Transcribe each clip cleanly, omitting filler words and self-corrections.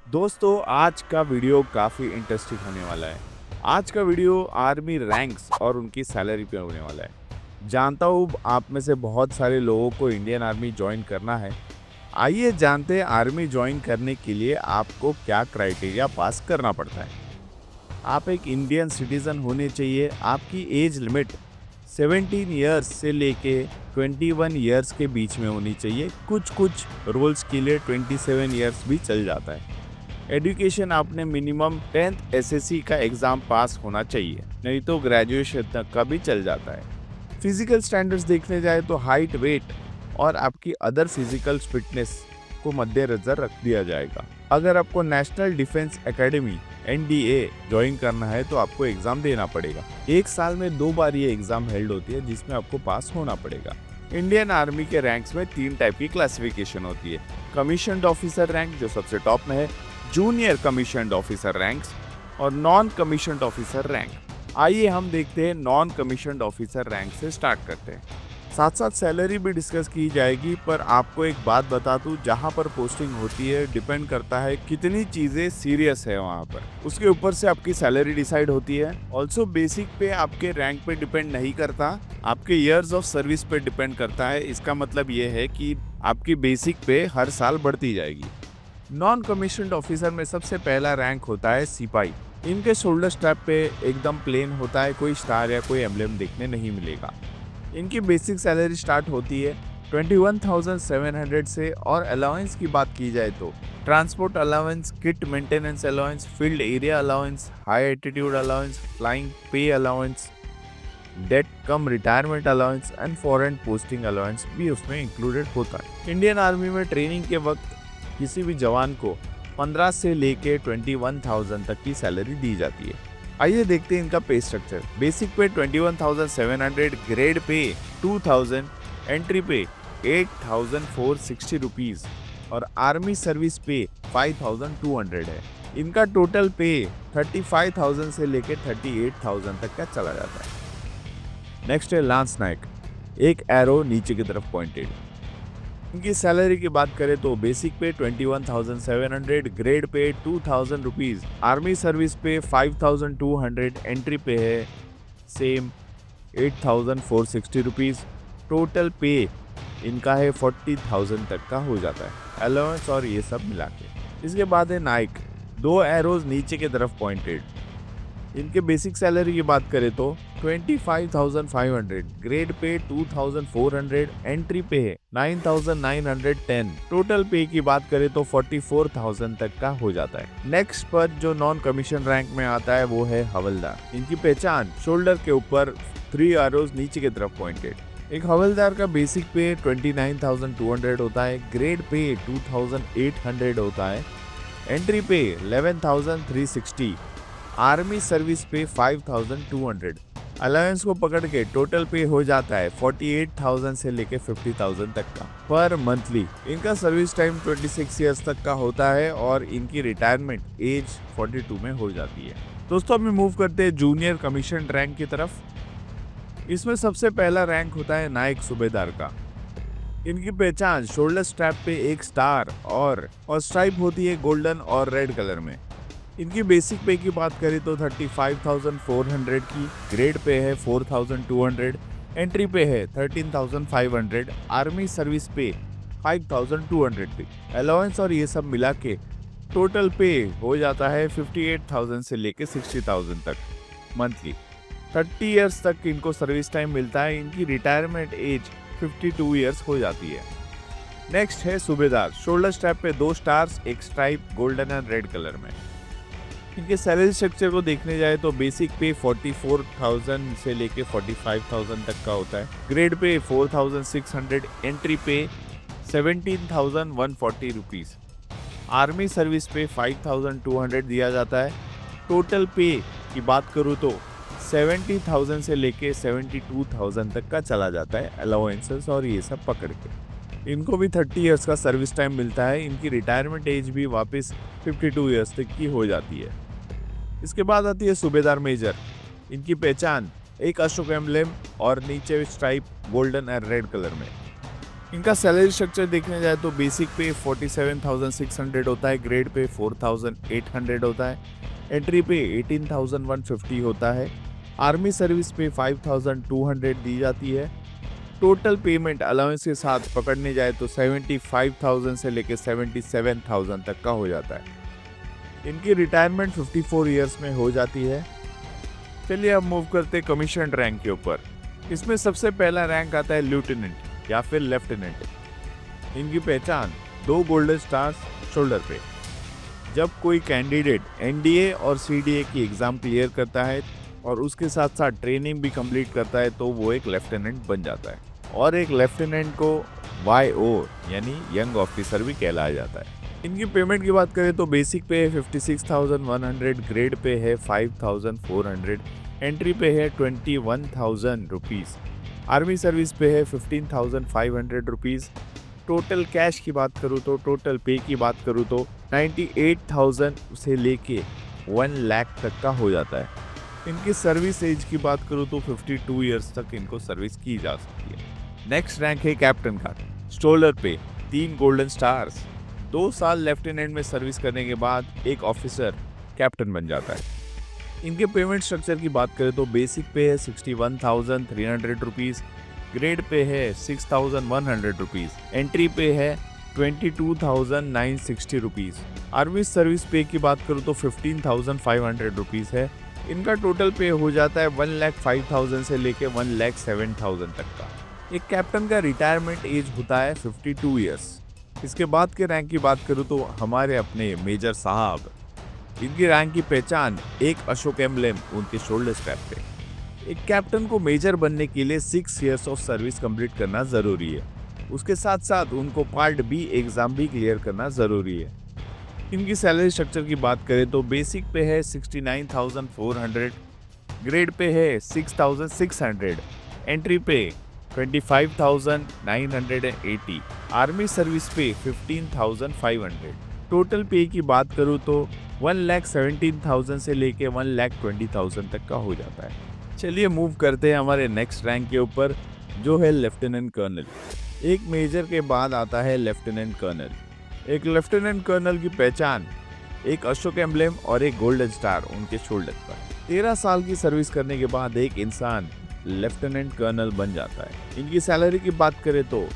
दोस्तों आज का वीडियो काफ़ी इंटरेस्टिंग होने वाला है। आज का वीडियो आर्मी रैंक्स और उनकी सैलरी पे होने वाला है। जानता हूँ आप में से बहुत सारे लोगों को इंडियन आर्मी ज्वाइन करना है। आइए जानते हैं आर्मी ज्वाइन करने के लिए आपको क्या क्राइटेरिया पास करना पड़ता है। आप एक इंडियन सिटीजन होने चाहिए। आपकी एज लिमिट 17 इयर्स से लेके 21 इयर्स के बीच में होनी चाहिए। कुछ कुछ रोल्स के लिए 27 इयर्स भी चल जाता है। एजुकेशन आपने मिनिमम 10th एसएससी का एग्ज़ाम पास होना चाहिए, नहीं तो ग्रेजुएशन तक का भी चल जाता है। फिजिकल स्टैंडर्ड्स देखने जाए तो हाइट, वेट और आपकी अदर फिजिकल फिटनेस को मद्देनजर रख दिया जाएगा। अगर आपको national defence academy NDA join करना है तो आपको एग्ज़ाम देना पड़ेगा। एक साल में 2 बार ये एग्ज़ाम हेल्ड होती है जिसमें आपको पास होना पड़ेगा। इंडियन आर्मी के रैंक्स में 3 टाइप की क्लासिफिकेशन होती है। कमीशन्ड ऑफिसर रैंक जो सबसे टॉप में है, जूनियर कमीशन्ड ऑफिसर रैंक्स और नॉन कमीशन्ड ऑफिसर रैंक। आइए हम देखते हैं नॉन कमीशन्ड ऑफिसर रैंक से स्टार्ट करते हैं। साथ साथ सैलरी भी डिस्कस की जाएगी, पर आपको एक बात बता दूं, जहां पर पोस्टिंग होती है डिपेंड करता है कितनी चीज़ें सीरियस है वहां पर, उसके ऊपर से आपकी सैलरी डिसाइड होती है। ऑल्सो बेसिक पे आपके रैंक पे डिपेंड नहीं करता, आपके ईयर्स ऑफ सर्विस पे डिपेंड करता है। इसका मतलब ये है कि आपकी बेसिक पे हर साल बढ़ती जाएगी। नॉन कमीशन्ड ऑफिसर में सबसे पहला रैंक होता है सिपाही। इनके शोल्डर स्ट्रैप पे एकदम प्लेन होता है, कोई स्टार या कोई एम्बलम देखने नहीं मिलेगा। इनकी बेसिक सैलरी स्टार्ट होती है 21,700 से, और अलाउंस की बात की जाए तो transport allowance, kit maintenance allowance, field area allowance, high altitude allowance, flying pay allowance, death cum retirement allowance and foreign posting allowance भी उसमें इंक्लूडेड होता है। इंडियन आर्मी में ट्रेनिंग के वक्त किसी भी जवान को 15 से लेके 21,000 तक की सैलरी दी जाती है। आइए देखते हैं इनका पे स्ट्रक्चर। बेसिक पे 21,700, ग्रेड पे 2,000, एंट्री पे 8,460 रुपीज़ और आर्मी सर्विस पे 5,200 है। इनका टोटल पे 35,000 से लेके 38,000 तक का चला जाता है। नेक्स्ट है लांस नायक, एक एरो नीचे की तरफ पॉइंटेड। इनकी सैलरी की बात करें तो बेसिक पे 21,700, grade pay 2,000 rupees, army service पे 5,200, एंट्री पे है सेम 8,460 रुपीज़। टोटल पे इनका है 40,000 तक का हो जाता है, अलाउंस और ये सब मिला के। इसके बाद है नाइक, 2 एरोज नीचे की तरफ पॉइंटेड। इनके बेसिक सैलरी की बात करें तो 25,500, ग्रेड पे 2,400, एंट्री पे है 9,910। टोटल पे की बात करें तो 44,000 तक का हो जाता है। नेक्स्ट पर जो नॉन कमीशन रैंक में आता है वो है हवलदार। इनकी पहचान शोल्डर के ऊपर 3 एरोज नीचे की तरफ पॉइंटेड। एक हवलदार का बेसिक पे 29,200 होता है, ग्रेड पे 2,800 होता है, एंट्री पे 11,360, आर्मी सर्विस पे 5,200। अलायंस को पकड़ के टोटल पे हो जाता है 48,000 से लेके 50,000 तक का पर मंथली। इनका सर्विस टाइम 26 इयर्स तक का होता है और इनकी रिटायरमेंट एज 42 में हो जाती है। दोस्तों अब मूव करते हैं जूनियर कमीशन रैंक की तरफ। इसमें सबसे पहला रैंक होता है नायक सूबेदार का। इनकी पहचान शोल्डर स्ट्रैप पे एक स्टार और स्ट्राइप होती है गोल्डन और रेड कलर में। इनकी बेसिक पे की बात करें तो 35,400 की, ग्रेड पे है 4,200, एंट्री पे है 13,500, आर्मी सर्विस पे 5,200 पे, अलाउंस और ये सब मिला के टोटल पे हो जाता है 58,000 से लेके 60,000 तक मंथली। 30 इयर्स तक इनको सर्विस टाइम मिलता है। इनकी रिटायरमेंट एज 52 इयर्स हो जाती है। नेक्स्ट है सूबेदार, शोल्डर स्ट्रैप पे 2 स्टार्स, एक stripe golden and red colour में। इनके सैलरी स्ट्रक्चर को देखने जाए तो बेसिक पे 44,000 से लेके 45,000 तक का होता है, ग्रेड पे 4,600, एंट्री पे 17,140 रुपीज़, आर्मी सर्विस पे 5,200 दिया जाता है। टोटल पे की बात करूँ तो 70,000 से लेके 72,000 तक का चला जाता है, अलाउंसेस और ये सब पकड़ के। इनको भी 30 इयर्स का सर्विस टाइम मिलता है। इनकी रिटायरमेंट एज भी वापस 52 इयर्स तक की हो जाती है। इसके बाद आती है सूबेदार मेजर। इनकी पहचान एक अशोक एम्बलेम और नीचे stripe golden and red colour में। इनका सैलरी स्ट्रक्चर देखने जाए तो बेसिक पे 47,600 होता है, ग्रेड पे 4,800 होता है, एंट्री पे 18,150 होता है, आर्मी सर्विस पे 5,200 दी जाती है। टोटल पेमेंट अलाउंस के साथ पकड़ने जाए तो 75,000 से लेकर 77,000 तक का हो जाता है। इनकी रिटायरमेंट 54 ईयर्स में हो जाती है। चलिए अब मूव करते हैं कमीशन रैंक के ऊपर। इसमें सबसे पहला रैंक आता है लेफ्टिनेंट या फिर लेफ्टिनेंट। इनकी पहचान 2 गोल्डन स्टार्स शोल्डर पे। जब कोई कैंडिडेट एनडीए और सीडीए की एग्जाम क्लियर करता है और उसके साथ साथ ट्रेनिंग भी कंप्लीट करता है तो वो एक लेफ्टिनेंट बन जाता है, और एक लेफ्टिनेंट को YO यानी यंग ऑफिसर भी कहलाया जाता है। इनकी पेमेंट की बात करें तो बेसिक पे है 56,100, ग्रेड पे है 5,400, एंट्री पे है 21,000 रुपीज़, आर्मी सर्विस पे है 15,500 रुपीज़। टोटल कैश की बात करूँ तो टोटल पे की बात करूँ तो 98,000 से लेके 1 लाख तक का हो जाता है। इनकी सर्विस एज की बात करूँ तो 52 इयर्स तक इनको सर्विस की जा सकती है। नेक्स्ट रैंक है कैप्टन का। शोल्डर पे 3 गोल्डन स्टार्स। 2 साल लेफ्टिनेंट में सर्विस करने के बाद एक ऑफिसर कैप्टन बन जाता है। इनके पेमेंट स्ट्रक्चर की बात करें तो बेसिक पे है 61,300 रुपीज़, ग्रेड पे है 6,100 रुपीज़, एंट्री पे है 22,960 रुपीज़, आर्मी सर्विस पे की बात करूँ तो 15,500 रुपीज़ है। इनका टोटल पे हो जाता है 1,05,000 से लेके 1,07,000 तक का। एक कैप्टन का रिटायरमेंट एज होता है 52 इयर्स। इसके बाद के रैंक की बात करूँ तो हमारे अपने मेजर साहब, इनकी रैंक की पहचान एक अशोक एम्ब्लेम उनके शोल्डर स्ट्रैप पे। एक कैप्टन को मेजर बनने के लिए 6 इयर्स ऑफ सर्विस कंप्लीट करना जरूरी है। उसके साथ साथ उनको पार्ट बी एग्जाम भी क्लियर करना जरूरी है। इनकी सैलरी स्ट्रक्चर की बात करें तो बेसिक पे है 69,400, ग्रेड पे है 6,600, एंट्री पे 25,980, आर्मी सर्विस पे 15,500। टोटल पे की बात करूँ तो 1,17,000 से लेके 1,20,000 तक का हो जाता है। चलिए मूव करते हैं हमारे नेक्स्ट रैंक के ऊपर, जो है लेफ्टिनेंट कर्नल। एक मेजर के बाद आता है लेफ्टिनेंट कर्नल। एक लेफ्टिनेंट कर्नल की पहचान एक अशोक एम्ब्लेम और एक गोल्डन स्टार उनके शोल्डर पर। 13 साल की सर्विस करने के बाद एक इंसान लेफ्टिनेंट कर्नल बन जाता है। इनकी सैलरी की बात करें तो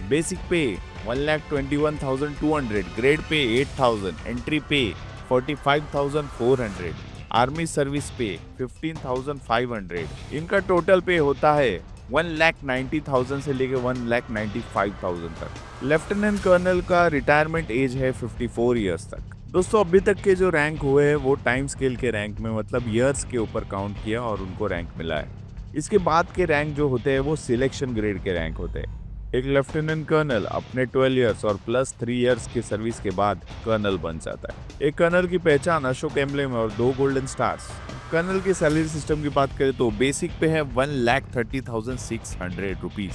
बेसिक पे 1,21,200, ग्रेड पे 8,000, एंट्री पे 45,400, आर्मी सर्विस पे 15,500। इनका टोटल पे होता है 1,90,000 से लेके 1,95,000 तक। लेफ्टिनेंट कर्नल का रिटायरमेंट एज है 54 इयर्स तक। दोस्तों अभी तक के जो रैंक हुए हैं वो टाइम स्केल के रैंक में, मतलब ईयर्स के ऊपर काउंट किया और उनको रैंक मिला है। इसके बाद के रैंक जो होते हैं वो सिलेक्शन ग्रेड के रैंक होते हैं। एक लेफ्टिनेंट कर्नल अपने 12 इयर्स और प्लस 3 इयर्स की सर्विस के बाद कर्नल बन जाता है। एक कर्नल की पहचान अशोक एम्ब्लेम और 2 गोल्डन स्टार्स। कर्नल की सैलरी सिस्टम की बात करें तो बेसिक पे है 1,30,600 रुपीज़,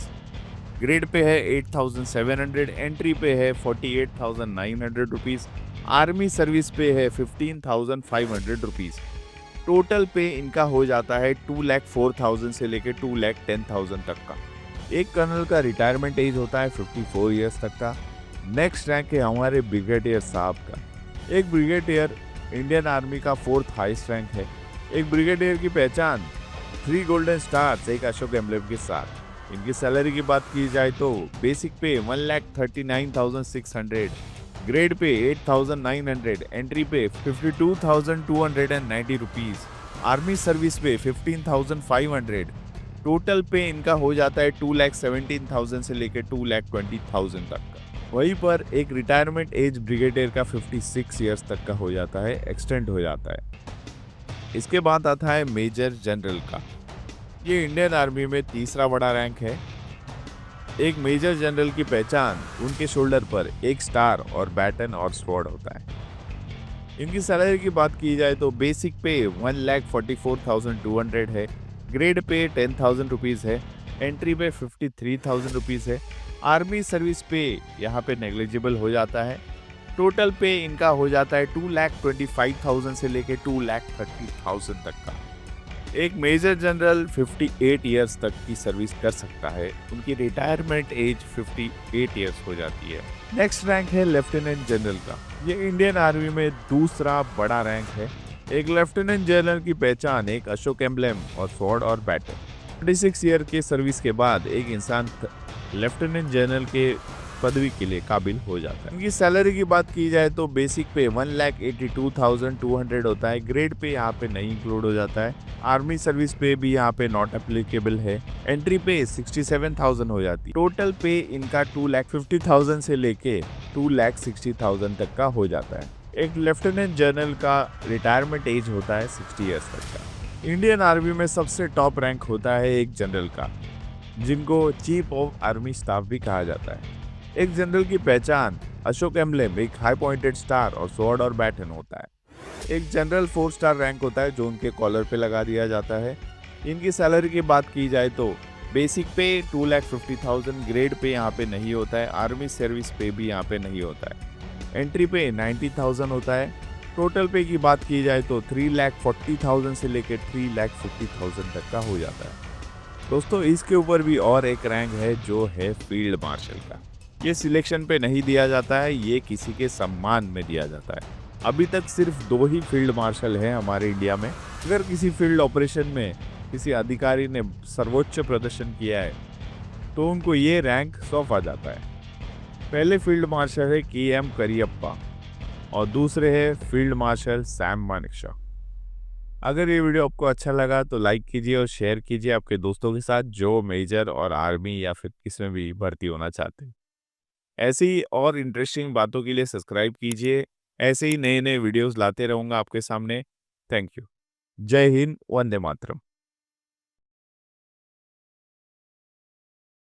ग्रेड पे है 8,700, एंट्री पे है 48,900 रुपीज़, आर्मी सर्विस पे है 15,500 रुपीज़। टोटल पे इनका हो जाता है 2,04,000 से लेकर 2,10,000 तक का। एक कर्नल का रिटायरमेंट एज होता है 54 इयर्स तक का। नेक्स्ट रैंक है हमारे ब्रिगेडियर साहब का। एक ब्रिगेडियर इंडियन आर्मी का 4th हाईएस्ट रैंक है। एक ब्रिगेडियर की पहचान 3 गोल्डन स्टार्स एक अशोक एम्ब्लेम के साथ। इनकी सैलरी की बात की जाए तो बेसिक पे 1,39,600, ग्रेड पे 8,900, एंट्री पे 52,290 रुपीज़, आर्मी सर्विस पे 15,500। टोटल पे इनका हो जाता है 2,17,000 से लेकर 2,20,000 तक का। वहीं पर एक रिटायरमेंट एज ब्रिगेडियर का 56 इयर्स तक का हो जाता है, एक्सटेंड हो जाता है। इसके बाद आता है मेजर जनरल का। ये इंडियन आर्मी में तीसरा बड़ा रैंक है। एक मेजर जनरल की पहचान उनके शोल्डर पर एक स्टार और बैटन और स्वॉर्ड होता है। इनकी सैलरी की बात की जाए तो बेसिक पे 1,44,200 है, ग्रेड पे 10,000 रुपीज़ है, एंट्री पे 53,000 रुपीज़ है, आर्मी सर्विस पे यहाँ पे नेग्लिजिबल हो जाता है। टोटल पे इनका हो जाता है 2,25,000 से लेके 2,30,000 तक का। एक मेजर जनरल 58 इयर्स तक की सर्विस कर सकता है। उनकी रिटायरमेंट एज 58 इयर्स हो जाती है। नेक्स्ट रैंक है लेफ्टिनेंट जनरल का। ये इंडियन आर्मी में दूसरा बड़ा रैंक है। एक लेफ्टिनेंट जनरल की पहचान एक अशोक एम्बलम और स्वॉर्ड और बैटन। 26 ईयर के सर्विस के बाद एक इंसान लेफ्टिनेंट जनरल के पदवी के लिए काबिल हो जाता है। इनकी सैलरी की बात की जाए तो बेसिक पे 1,82,200 होता है। ग्रेड पे यहाँ पे नहीं इंक्लूड हो जाता है। आर्मी सर्विस पे भी यहाँ पे नॉट एप्लीकेबल है। एंट्री पे 67,000 हो जाती है। टोटल पे इनका 2,50,000 से लेके 2,60,000 तक का हो जाता है। एक लेफ्टिनेंट जनरल का रिटायरमेंट एज होता है 60 ईयर्स तक का। इंडियन आर्मी में सबसे टॉप रैंक होता है एक जनरल का, जिनको चीफ ऑफ आर्मी स्टाफ भी कहा जाता है। एक जनरल की पहचान अशोक एम्बलम, एक हाई पॉइंटेड स्टार और स्वॉर्ड और बैटन होता है। एक जनरल 4 स्टार रैंक होता है जो उनके कॉलर पे लगा दिया जाता है। इनकी सैलरी की बात की जाए तो बेसिक पे 2,50,000, ग्रेड पे यहाँ पे नहीं होता है। आर्मी सर्विस पे भी यहाँ पे नहीं होता है। एंट्री पे 90,000 होता है। टोटल पे की बात की जाए तो 3,40,000 से लेकर 3,50,000 तक का हो जाता है। दोस्तों इसके ऊपर भी और एक रैंक है जो है फील्ड मार्शल का। ये सिलेक्शन पे नहीं दिया जाता है, ये किसी के सम्मान में दिया जाता है। अभी तक सिर्फ 2 ही फील्ड मार्शल हैं हमारे इंडिया में। अगर किसी फील्ड ऑपरेशन में किसी अधिकारी ने सर्वोच्च प्रदर्शन किया है तो उनको ये रैंक सौंपा जाता है। पहले फील्ड मार्शल है के.एम. करियप्पा और दूसरे है फील्ड मार्शल सैम मानेकशॉ। अगर ये वीडियो आपको अच्छा लगा तो लाइक कीजिए और शेयर कीजिए आपके दोस्तों के साथ जो मेजर और आर्मी या फिर किसमें भी भर्ती होना चाहते हैं। ऐसी ही और इंटरेस्टिंग बातों के लिए सब्सक्राइब कीजिए। ऐसे ही नए नए वीडियोस लाते रहूंगा आपके सामने। Thank you. जय हिंद, वंदे मातरम।